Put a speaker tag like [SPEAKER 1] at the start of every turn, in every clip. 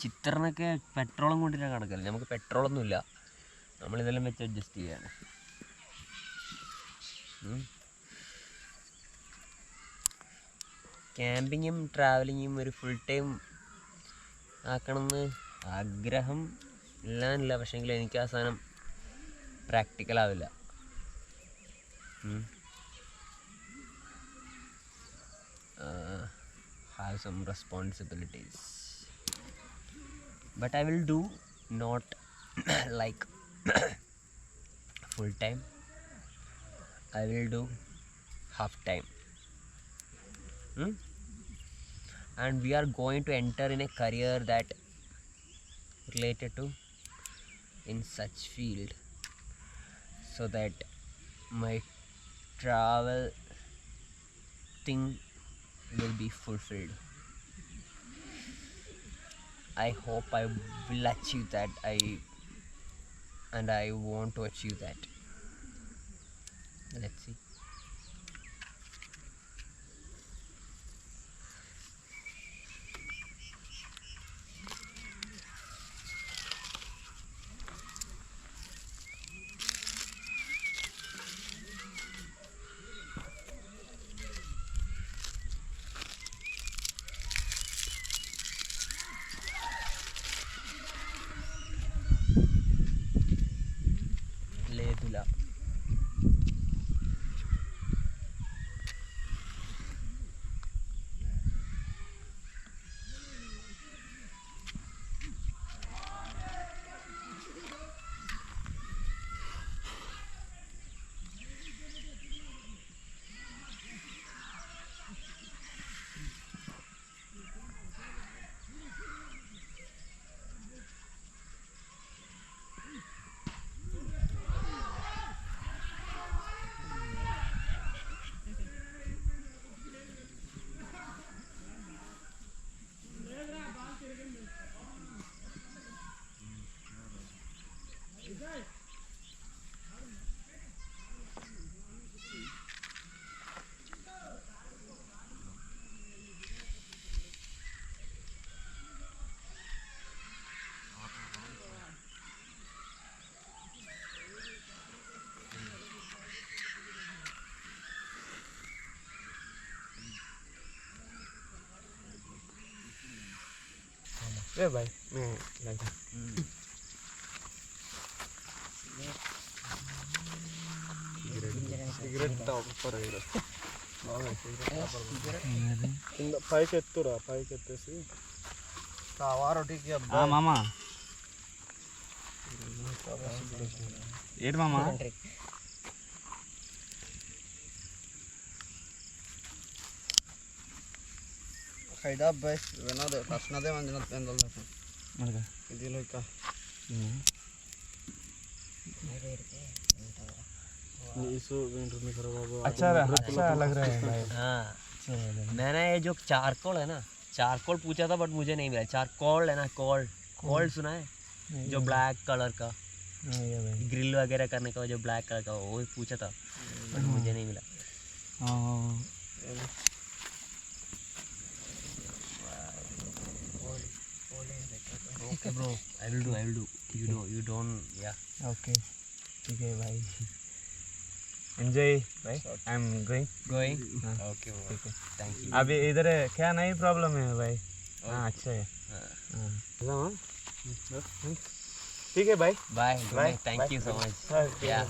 [SPEAKER 1] ചിത്രനൊക്കെ പെട്രോളും കൊണ്ടിട്ടാണ് കിടക്കല്. നമുക്ക് പെട്രോളൊന്നുമില്ല, നമ്മളിതെല്ലാം വെച്ച് അഡ്ജസ്റ്റ് ചെയ്യാണ്. ക്യാമ്പിങ്ങും ട്രാവലിങ്ങും ഒരു ഫുൾ ടൈം ആക്കണമെന്ന് ആഗ്രഹം ഇല്ലാന്നില്ല, പക്ഷേങ്കിൽ എനിക്ക് ആ സാധനം പ്രാക്ടിക്കലാവില്ല. Have some responsibilities, but I will do not like full time. I will do half time. And we are going to enter in a career that related to in such field, so that my travel thing will be fulfilled. I hope I will achieve that. I want to achieve that. Let's see. లేదుల
[SPEAKER 2] भाई मैं लगा cigarette Thapar కింద పైకి ఎత్తురా, పైకి ఎత్తేసి
[SPEAKER 3] మామా ఏంటి మామా
[SPEAKER 2] ఖైదా బస్ వెనదే కష్నదే మందిన పెందల
[SPEAKER 3] మనక
[SPEAKER 2] ఇదిలో ఇక
[SPEAKER 3] अच्छा लग रहा है भाई।
[SPEAKER 1] हाँ, मैंने ये जो चारकोल है ना, चारकोल पूछा था बट मुझे नहीं मिला। चारकोल है ना, कोल सुना है, जो ब्लैक कलर का ग्रिल वगैरह करने का, जो ब्लैक कलर का, वो पूछा था बट मुझे नहीं मिला। Okay bro, I will do. You don't, yeah.
[SPEAKER 3] Okay, ठीक है भाई, एंजॉय भाई। I am going.
[SPEAKER 1] Okay bro, thank you.
[SPEAKER 3] अभी इधर क्या नहीं प्रॉब्लम है भाई? हाँ अच्छा है। ठीक है भाई,
[SPEAKER 1] Bye. Thank you so much. Yeah.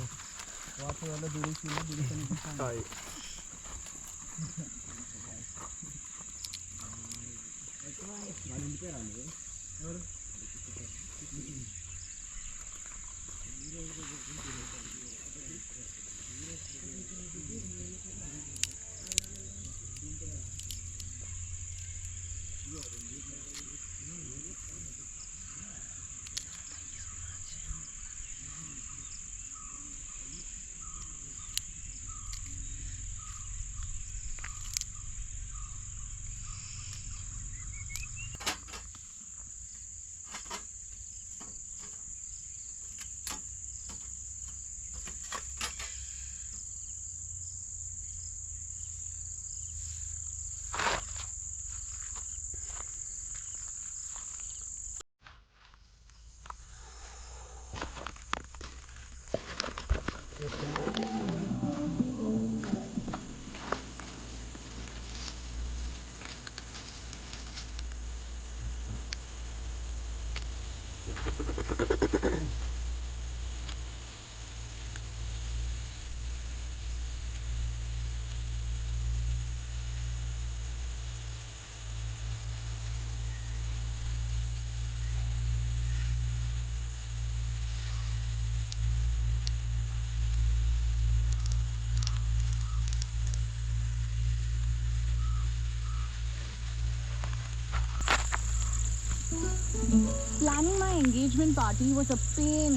[SPEAKER 4] Planning my engagement party was a pain.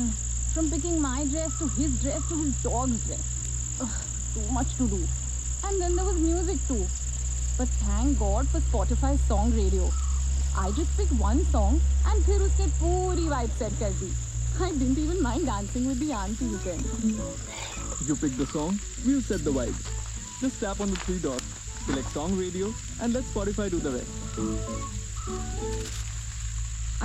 [SPEAKER 4] From picking my dress to his dog's dress. Ugh, too much to do. And then there was music too. But thank God for Spotify song radio. I just picked one song and फिर उसने पूरी vibe set कर दी. I didn't even mind dancing with the aunties then.
[SPEAKER 5] You pick the song, we'll set the vibe. Just tap on the three dots, select song radio, and let Spotify do the rest.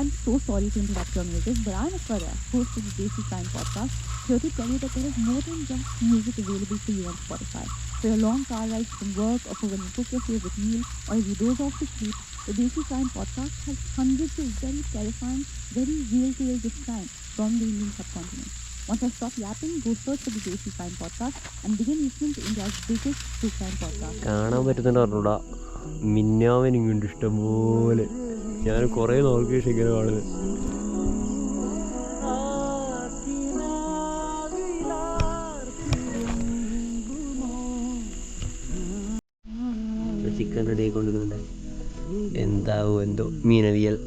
[SPEAKER 4] I'm so sorry to interrupt your music, but I'm Aswarya, host of the Desi Crime Podcast, here to tell you that there is more than just music available for you on Spotify. For your long car rides from work, or for when you cook your favorite meal, or if you doze off to sleep, the Desi Crime Podcast has hundreds of very terrifying, very real tales of crime from the Indian subcontinent. Once I stop yapping, go search for the Desi Crime Podcast and begin listening to India's biggest true crime podcast.
[SPEAKER 1] കാണാൻ പറ്റുന്നുണ്ട് പറഞ്ഞൂടാ, മിന്നാവനിങ്ങുണ്ട് ഇഷ്ടം പോലെ. ഞാൻ കുറേ നോക്കി ഇങ്ങനെ കാണുന്നത്. Chicken ready ആയിക്കൊണ്ടിരിക്കുന്നുണ്ട്. എന്താവും എന്തോ മീനവിയൽ.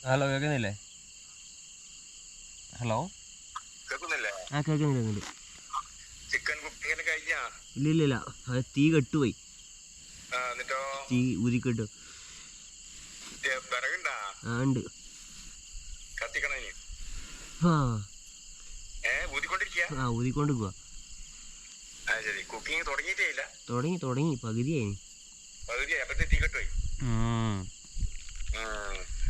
[SPEAKER 1] ഹലോ, കേൾക്കുന്നില്ലേ? ഹലോ
[SPEAKER 2] കേൾക്കുന്നില്ലേ?
[SPEAKER 1] ആ കേൾക്കുന്നുണ്ട്.
[SPEAKER 2] ചിക്കൻ കുക്കിങ്ങിന് കഴിഞ്ഞാ?
[SPEAKER 1] ഇല്ല അത് തീ കെട്ടുപോയി.
[SPEAKER 2] എന്നിട്ടോ
[SPEAKER 1] തീ ഊതിക്കെട്ടു.
[SPEAKER 2] വിറകുണ്ടാ?
[SPEAKER 1] ആ ഉണ്ട്.
[SPEAKER 2] കത്തിക്കണ ഇനി? ഊതിക്കൊണ്ടിരിക്കുക?
[SPEAKER 1] ആ ഊതിക്കൊണ്ടിരിക്കുക.
[SPEAKER 2] ശരി. കുക്കിംഗ് തുടങ്ങിയിട്ടേ ഇല്ല?
[SPEAKER 1] തുടങ്ങി പകുതിയായി.
[SPEAKER 2] പകുതിയായി? അപ്പത്തെ തീ കെട്ടുപോയി.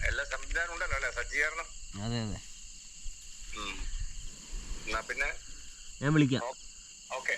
[SPEAKER 2] എല്ലാ സംവിധാനം ഉണ്ടല്ലോ അല്ലേ, സജ്ജീകരണം?
[SPEAKER 1] അതെ.
[SPEAKER 2] എന്നാ പിന്നെ
[SPEAKER 1] ഞാൻ വിളിക്കാം.
[SPEAKER 2] ഓക്കെ.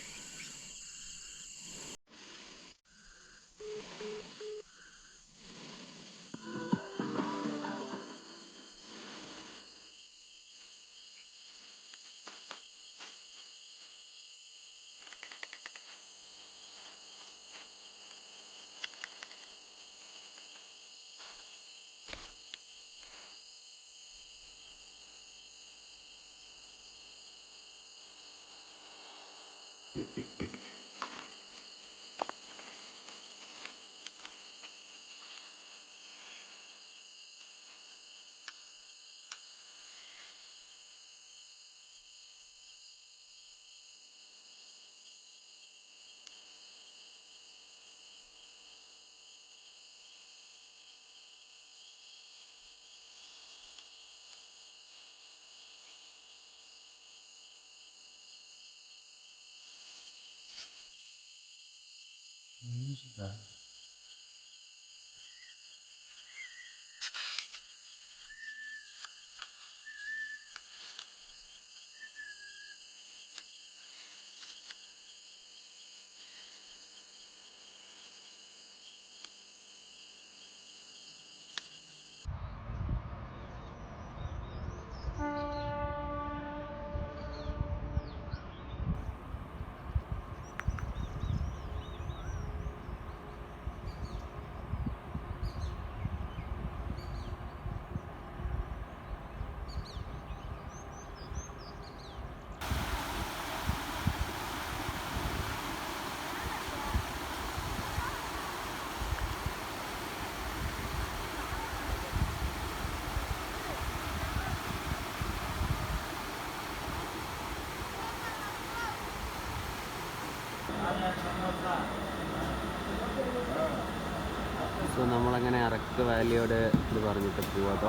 [SPEAKER 1] സോ നമ്മളങ്ങനെ അറക്ക വാലിയോട് ഇത് പറഞ്ഞിട്ട് പോവാട്ടോ.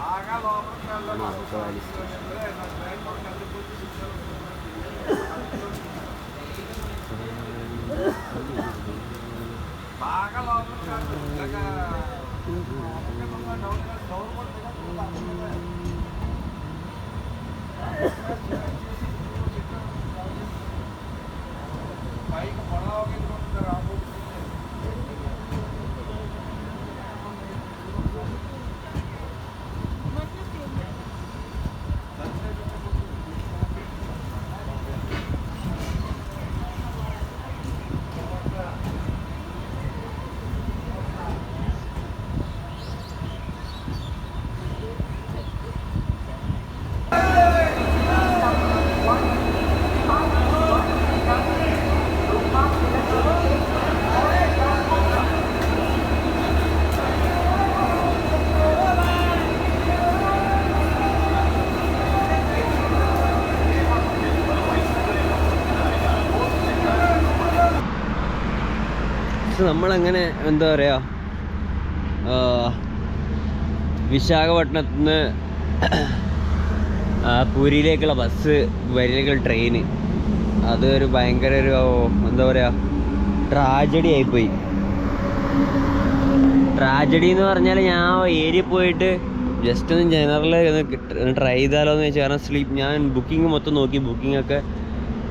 [SPEAKER 1] Arakka Valley station. നമ്മളങ്ങനെ എന്താ പറയുക, വിശാഖപട്ടണത്തിൽ നിന്ന് പൂരിയിലേക്കുള്ള ബസ്, പൂരിയിലേക്കുള്ള ട്രെയിന്, അതൊരു ഭയങ്കര ഒരു എന്താ പറയുക ട്രാജഡി ആയിപ്പോയി. ട്രാജഡി എന്ന് പറഞ്ഞാൽ ഞാൻ ഏരിയ പോയിട്ട് ജസ്റ്റ് ഒന്ന് ജനറൽ ട്രൈ ചെയ്താലോ എന്ന് വെച്ചാൽ, കാരണം ഞാൻ ബുക്കിംഗ് മൊത്തം നോക്കി, ബുക്കിംഗ്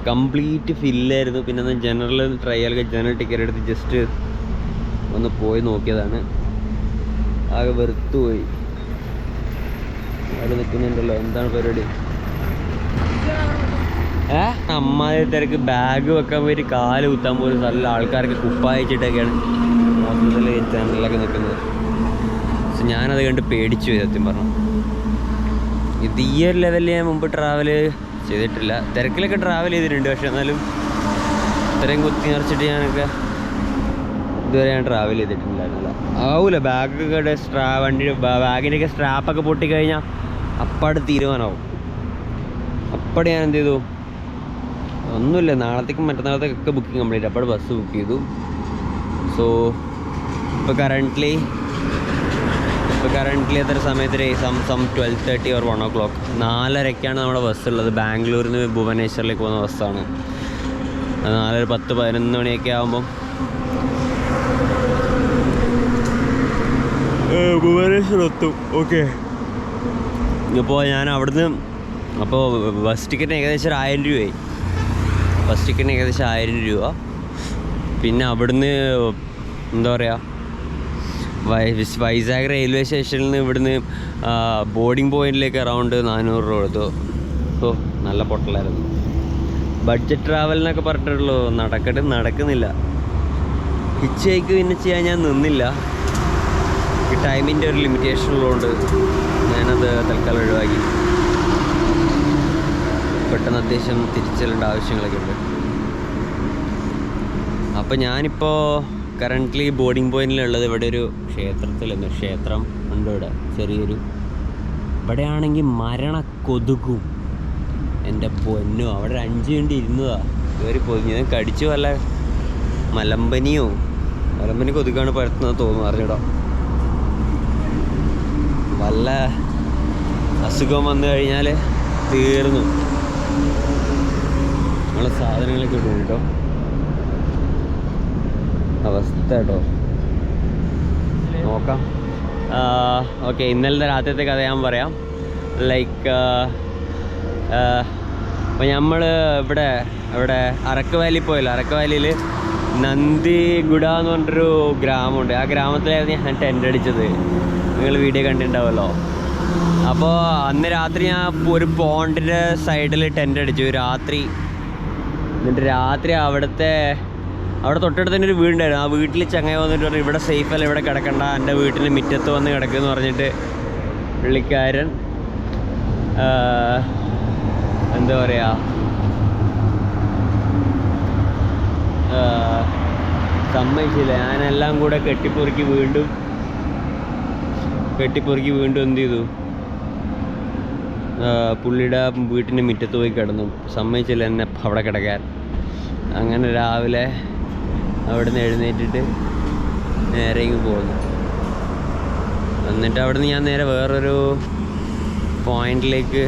[SPEAKER 1] കംപ്ലീറ്റ് ഫില്ലായിരുന്നു. പിന്നെ ഒന്ന് ജനറൽ ജനറൽ ടിക്കറ്റ് എടുത്ത് ജസ്റ്റ് ഒന്ന് പോയി നോക്കിയതാണ്. ആകെ വെറുത്തു പോയി. അവിടെ നിൽക്കുന്നുണ്ടല്ലോ, എന്താണ് പരിപാടി? അമ്മായി തിരക്ക്, ബാഗ് വെക്കാൻ പോയിട്ട് കാല് കുത്താൻ പോലും നല്ല ആൾക്കാരൊക്കെ കുപ്പായിച്ചിട്ടൊക്കെയാണ് മൊത്തത്തിൽ ജനറലൊക്കെ നിൽക്കുന്നത്. പക്ഷെ ഞാനത് കണ്ട് പേടിച്ചു പോയി സത്യം പറഞ്ഞു. ഇത് ഈ ഒരു ലെവലിൽ ഞാൻ മുമ്പ് ട്രാവൽ ചെയ്തിട്ടില്ല. തിരക്കിലൊക്കെ ട്രാവൽ ചെയ്തിട്ടുണ്ട്, പക്ഷെ എന്നാലും ഇത്രയും കുത്തി നിറച്ചിട്ട് ഞാനൊക്കെ ഇതുവരെ ഞാൻ ട്രാവൽ ചെയ്തിട്ടുണ്ടായിരുന്നില്ല. ആവൂല, ബാഗൊക്കെ ബാഗിൻ്റെയൊക്കെ സ്ട്രാപ്പൊക്കെ പൊട്ടിക്കഴിഞ്ഞാൽ അപ്പാട് തീരുമാനമാവും. അപ്പോൾ ഞാൻ എന്ത് ചെയ്തു, ഒന്നുമില്ല, നാളത്തേക്കും മറ്റന്നാളത്തേക്കൊക്കെ ബുക്കിംഗ് കംപ്ലീറ്റ്. അപ്പോൾ ബസ് ബുക്ക് ചെയ്തു. സോ ഇപ്പോൾ കറൻ്റ്ലി എത്ര സമയത്ത് സം 12:30 or 1 o'clock, 4:30ക്കാണ് നമ്മുടെ ബസ്സുള്ളത്. ബാംഗ്ലൂരിൽ നിന്ന് ഭുവനേശ്വറിലേക്ക് പോകുന്ന ബസ്സാണ്. 4, 10, 11 മണിയൊക്കെ ആകുമ്പം ഭുവനേശ്വർ എത്തും. ഓക്കെ, ഇപ്പോൾ ഞാൻ അവിടുന്ന് അപ്പോൾ ബസ് ടിക്കറ്റിന് ഏകദേശം 1000 രൂപയായി. ബസ് ടിക്കറ്റിന് ഏകദേശം 1000 രൂപ. പിന്നെ അവിടുന്ന് എന്താ പറയുക, വൈസാഗ് റെയിൽവേ സ്റ്റേഷനിൽ നിന്ന് ഇവിടുന്ന് ബോർഡിംഗ് പോയിന്റിലേക്ക് അറൗണ്ട് 400 രൂപ കൊടുത്തു. ഓ, നല്ല പൊട്ടലായിരുന്നു. ബഡ്ജറ്റ് ട്രാവൽ എന്നൊക്കെ പറഞ്ഞിട്ടുള്ളൂ, നടക്കുന്നില്ല. ഹിച്ച് ഹൈക്ക് പിന്നെ ചെയ്യാൻ ഞാൻ നിന്നില്ല. ഈ ടൈമിൻ്റെ ഒരു ലിമിറ്റേഷൻ ഉള്ളതുകൊണ്ട് ഞാനത് തൽക്കാലം ഒഴിവാക്കി. പെട്ടെന്ന് അത്യാവശ്യം തിരിച്ചെല്ലേണ്ട ആവശ്യങ്ങളൊക്കെ ഉണ്ട്. അപ്പോൾ ഞാനിപ്പോൾ കറൻ്റ്ലി ബോർഡിംഗ് പോയിന്റിലുള്ളത് ഇവിടെ ഒരു ക്ഷേത്രം ഉണ്ട്. ഇവിടെ ചെറിയൊരു, ഇവിടെയാണെങ്കിൽ മരണ കൊതുകും. എൻ്റെ പൊന്നോ, അവിടെ ഒരു 5 മിനിറ്റ് ഇരുന്നതാണ് കയറി പൊതിഞ്ഞ് കടിച്ചു. വല്ല മലമ്പനി കൊതുകാണ് പരത്തുന്നത് തോന്നുന്നു, അറിഞ്ഞിടാം. വല്ല അസുഖം വന്നു കഴിഞ്ഞാൽ തീർന്നു നമ്മളെ സാധനങ്ങളൊക്കെ ഇടും കേട്ടോ. അവസ്ഥ കേട്ടോ, നോക്കാം. ഓക്കെ, ഇന്നലത്തെ രാത്രിയത്തെ കഥ ഞാൻ പറയാം. ലൈക്ക് അപ്പോൾ നമ്മൾ ഇവിടെ അറക്ക് വാലി പോയല്ലോ. അറക്ക് വാലിയിൽ നന്ദിഗുഡ എന്ന് പറഞ്ഞൊരു ഗ്രാമമുണ്ട്. ആ ഗ്രാമത്തിലായിരുന്നു ഞാൻ ടെൻ്റ് അടിച്ചത്. നിങ്ങൾ വീഡിയോ കണ്ടിട്ടുണ്ടാവുമല്ലോ. അപ്പോൾ അന്ന് രാത്രി ഞാൻ ഒരു പോണ്ടിൻ്റെ സൈഡിൽ ടെൻ്റ് അടിച്ചു രാത്രി. എന്നിട്ട് രാത്രി അവിടെ തൊട്ടടുത്ത് തന്നെ ഒരു വീടുണ്ടായിരുന്നു. ആ വീട്ടിൽ ചങ്ങായി വന്നിട്ട് പറഞ്ഞു, ഇവിടെ സേഫ് അല്ല, ഇവിടെ കിടക്കണ്ട, എൻ്റെ വീട്ടിന് മുറ്റത്ത് വന്ന് കിടക്കുമെന്ന് പറഞ്ഞിട്ട് പുള്ളിക്കാരൻ എന്താ പറയുക, സമ്മതിച്ചില്ല. ഞാനെല്ലാം കൂടെ കെട്ടിപ്പൊറുക്കി വീണ്ടും എന്ത് ചെയ്തു, പുള്ളിയുടെ വീട്ടിൻ്റെ മുറ്റത്ത് പോയി കിടന്നു. സമ്മതിച്ചില്ല എന്നെ അവിടെ കിടക്കാൻ. അങ്ങനെ രാവിലെ അവിടെ നിന്ന് എഴുന്നേറ്റിട്ട് നേരെ ഇങ്ങ് പോന്നു. എന്നിട്ട് അവിടെ നിന്ന് ഞാൻ നേരെ വേറൊരു പോയിന്റിലേക്ക്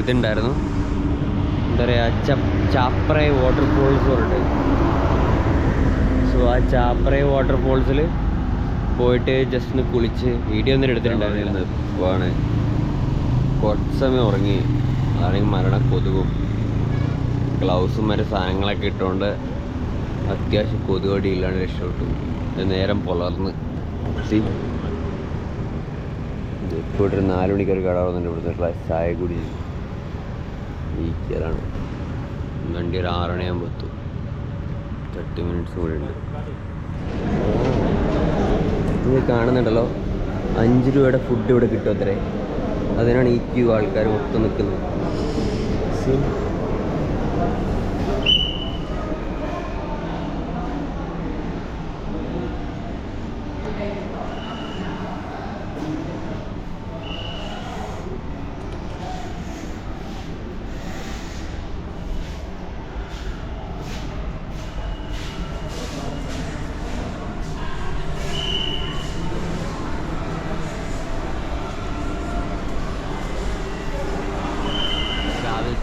[SPEAKER 1] ഇതുണ്ടായിരുന്നു, എന്താ പറയുക, ചാപ്രൈ വാട്ടർഫോൾസ് പറഞ്ഞിട്ട്. സോ ആ ചാപ്രൈ വാട്ടർഫോൾസിൽ പോയിട്ട് ജസ്റ്റ് ഒന്ന് കുളിച്ച് വീഡിയോ ഒന്നും എടുത്തിട്ടുണ്ടായിരുന്നില്ല. പോവാണ് കുറച്ച് സമയം ഉറങ്ങി. അതാണെങ്കിൽ മരണ കൊതുകും. ഗ്ലൗസും മറ്റു സാധനങ്ങളൊക്കെ ഇട്ടുകൊണ്ട് അത്യാവശ്യം കൊതുകടി ഇല്ലാണ്ട് രക്ഷപ്പെട്ടു. നേരം പുലർന്ന് ഇപ്പോൾ ഒരു 4 മണിക്ക് ഒരു കട വന്നിട്ട് ഇവിടുത്തെ ചായ കുടിച്ച് ഇരിക്കലാണ്. വണ്ടി ഒരു 6 മണിയാകുമ്പോൾ എത്തും. 30 മിനിറ്റ്സ് കൂടെ ഉണ്ട്. ഇത് കാണുന്നുണ്ടല്ലോ, 5 രൂപയുടെ ഫുഡ് ഇവിടെ കിട്ടും അത്രേ. അതിനാണ് ഈ ക്യൂ ആൾക്കാർ മൊത്തം നിൽക്കുന്നത്.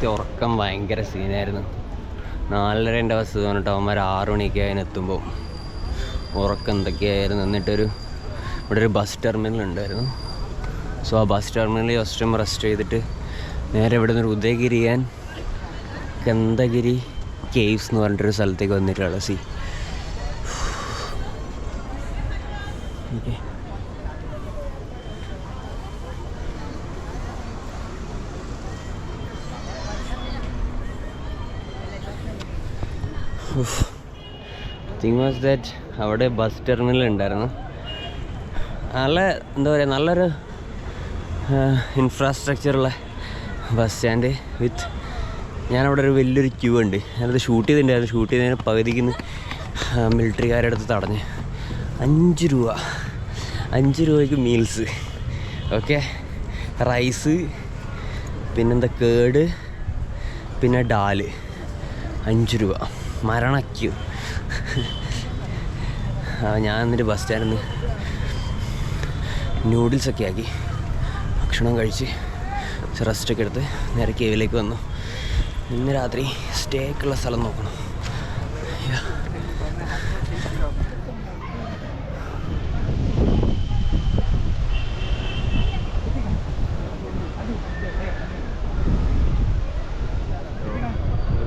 [SPEAKER 1] ഉറക്കം ഭയങ്കര സീനായിരുന്നു. 4:30 ബസ് തോന്നിട്ട് അവന്മാർ 6 മണിക്ക് അതിനെത്തുമ്പോൾ ഉറക്കം എന്തൊക്കെയായിരുന്നു. എന്നിട്ടൊരു ഇവിടെ ഒരു ബസ് ടെർമിനൽ ഉണ്ടായിരുന്നു. സോ ആ ബസ് ടെർമിനലിൽ ഫസ്റ്റ് റെസ്റ്റ് ചെയ്തിട്ട് നേരെ ഇവിടെ നിന്ന് ഉദയഗിരി കന്ദഗിരി കേവ്സ് എന്ന് പറഞ്ഞിട്ടൊരു സ്ഥലത്തേക്ക് വന്നിട്ടുള്ള ഓക്കെ. തിങ് വാസ് ദാറ്റ് അവിടെ ബസ് ടെർമിനൽ ഉണ്ടായിരുന്നു. നല്ല എന്താ പറയുക, നല്ലൊരു ഇൻഫ്രാസ്ട്രക്ചറുള്ള ബസ് സ്റ്റാൻഡ് വിത്ത്, ഞാനവിടെ ഒരു വലിയൊരു ക്യൂ ഉണ്ട്. ഞാനത് ഷൂട്ട് ചെയ്തിട്ടുണ്ടായിരുന്നു. ഷൂട്ട് ചെയ്തതിന് പകുതിക്ക് മിലിറ്ററിക്കാരുടെ അടുത്ത് തടഞ്ഞ് 5 രൂപയ്ക്ക് മീൽസ്. ഓക്കെ, റൈസ്, പിന്നെന്താ കേട്, പിന്നെ ഡാല് 5 രൂപ. മരണക്യൂ. ഞാൻ എന്നിട്ട് ബസ് സ്റ്റാൻഡിൽ നിന്ന് നൂഡിൽസൊക്കെ ആക്കി ഭക്ഷണം കഴിച്ച് റെസ്റ്റൊക്കെ എടുത്ത് നേരെ കേവിലേക്ക് വന്നു. ഇന്ന് രാത്രി സ്റ്റേക്കുള്ള സ്ഥലം നോക്കണം.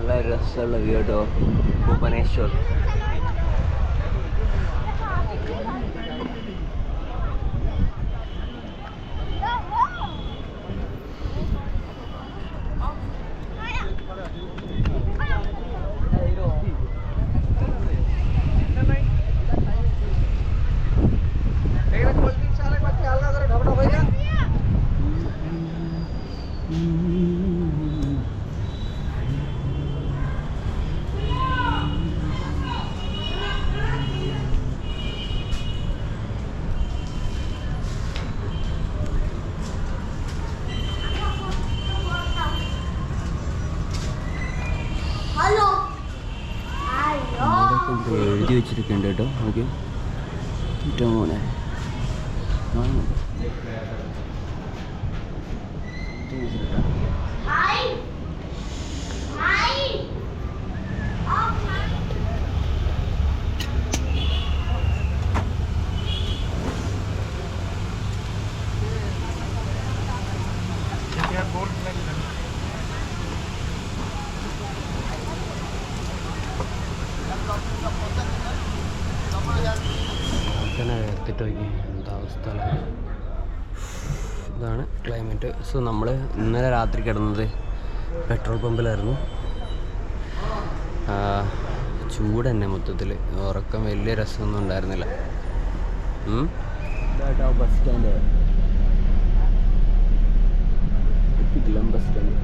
[SPEAKER 1] നല്ല രസമുള്ള വ്യൂ കേട്ടോ ഭുവനേശ്വർ. എഴുതി വെച്ചിരിക്കുന്നുണ്ട് കേട്ടോ. ഓക്കെ ഏറ്റവും മോനെ എടുത്തിട്ട് നോക്കി എന്താ അവസ്ഥ. ഇതാണ് ക്ലൈമറ്റ്. സോ നമ്മൾ ഇന്നലെ രാത്രി കിടന്നത് പെട്രോൾ പമ്പിലായിരുന്നു. ചൂട് തന്നെ മൊത്തത്തിൽ. ഉറക്കം വലിയ രസമൊന്നും ഉണ്ടായിരുന്നില്ല. Bus stand bus stand.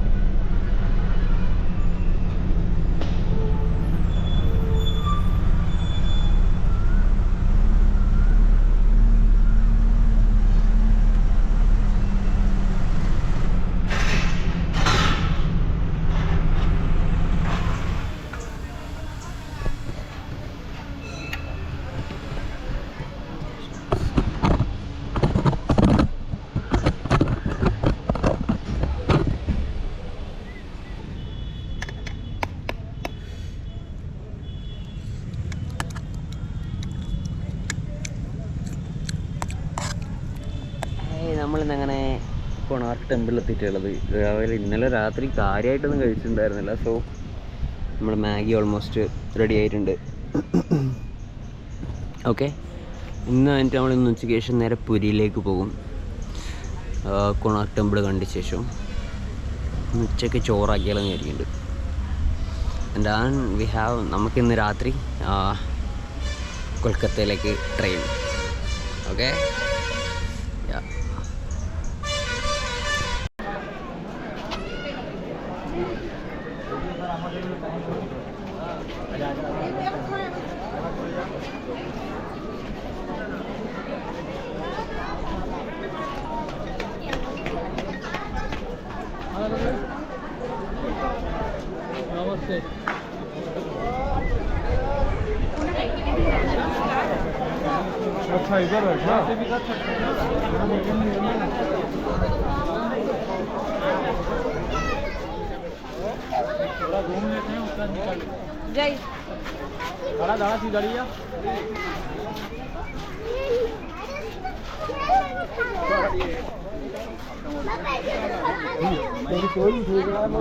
[SPEAKER 1] നമ്മളിന്നങ്ങനെ കൊണാർക്ക് ടെമ്പിളിൽ എത്തിയിട്ടുള്ളത്. രാവിലെ ഇന്നലെ രാത്രി കാര്യമായിട്ടൊന്നും കഴിച്ചിട്ടുണ്ടായിരുന്നില്ല. സോ നമ്മൾ മാഗി ഓൾമോസ്റ്റ് റെഡി ആയിട്ടുണ്ട്. ഓക്കെ, ഇന്ന് കഴിഞ്ഞിട്ട് നമ്മൾ ഇന്ന് ഉച്ചയ്ക്ക് ശേഷം നേരെ പുരിയിലേക്ക് പോകും. കൊണാർക്ക് ടെമ്പിൾ കണ്ട ശേഷം ഉച്ചയ്ക്ക് ചോറാക്കിയാലെന്ന് വിചാരിക്കുന്നുണ്ട്. ആൻഡ് നമുക്കിന്ന് രാത്രി കൊൽക്കത്തയിലേക്ക് ട്രെയിൻ. ഓക്കെ,
[SPEAKER 3] अच्छा इधर है क्या? थोड़ा घूम लेते हैं उसका निकल जय दाड़ा दाड़ा सी गाड़ी या तेरी कोई ठीक है वो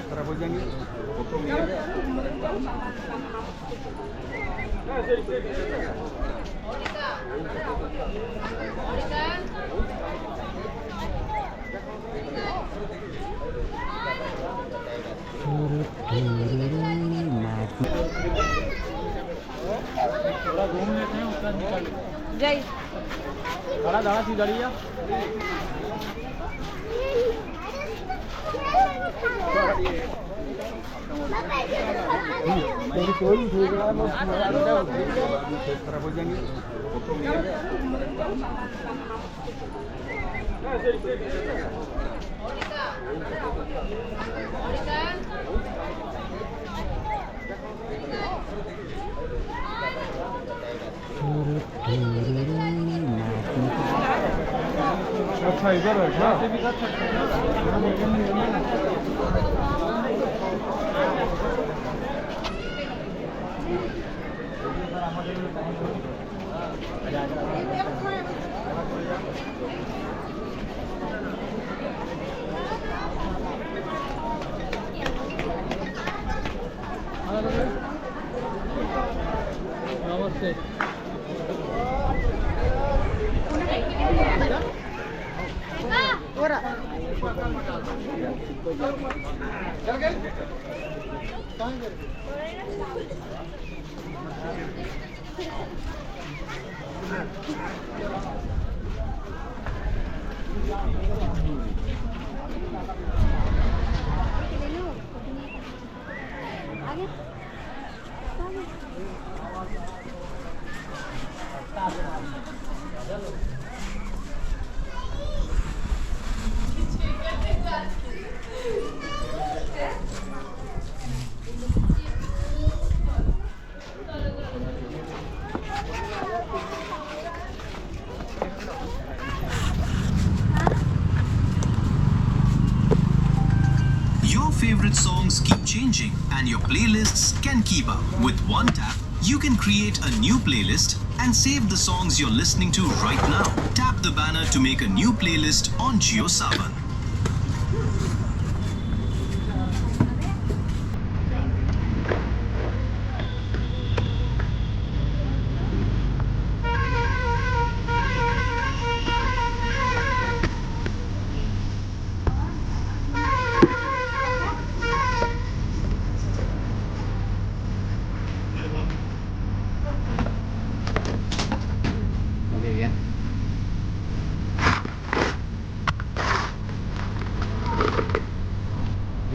[SPEAKER 3] खराब हो जाएंगे थोड़ा घूम लेते हैं उत्तर निकल
[SPEAKER 4] जय
[SPEAKER 3] दाड़ा दाड़ा सीधा लिया अच्छा इधर बैठा ऐसे भी कर सकते नमस्ते
[SPEAKER 6] Your favorite songs keep changing and your playlists can keep up. With one tap, you can create a new playlist and save the songs you're listening to right now. Tap the banner to make a new playlist on JioSaavn.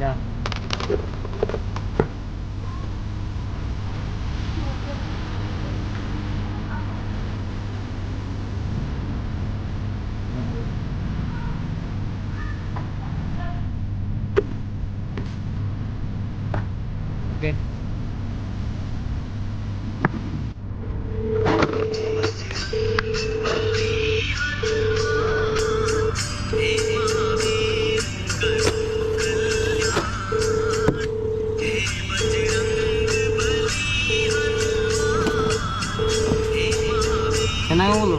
[SPEAKER 3] या okay
[SPEAKER 2] എന്നാ बोलो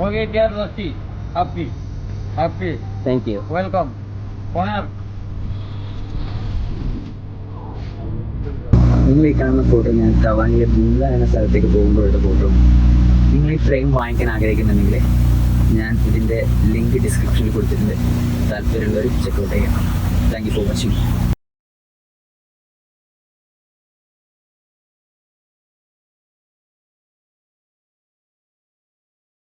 [SPEAKER 3] Okay, dear Rusty, happy.
[SPEAKER 1] Thank you.
[SPEAKER 3] Welcome. Corner.
[SPEAKER 1] നിങ്ങൾ ഈ കാണുന്ന photo ഞാൻ തവാനിലെ മുല്ല എന്ന സ്ഥലത്തേക്ക് പോകുമ്പോഴുള്ള ഫോട്ടോ. നിങ്ങൾ ഈ ഫ്രെയിം വാങ്ങിക്കാൻ ആഗ്രഹിക്കുന്നുണ്ടെങ്കിൽ ഞാൻ ഇതിൻ്റെ ലിങ്ക് ഡിസ്ക്രിപ്ഷനിൽ കൊടുത്തിട്ടുണ്ട്. താല്പര്യമുള്ളവർ ചെക്കൗട്ട് ചെയ്യാം. Thank you for watching.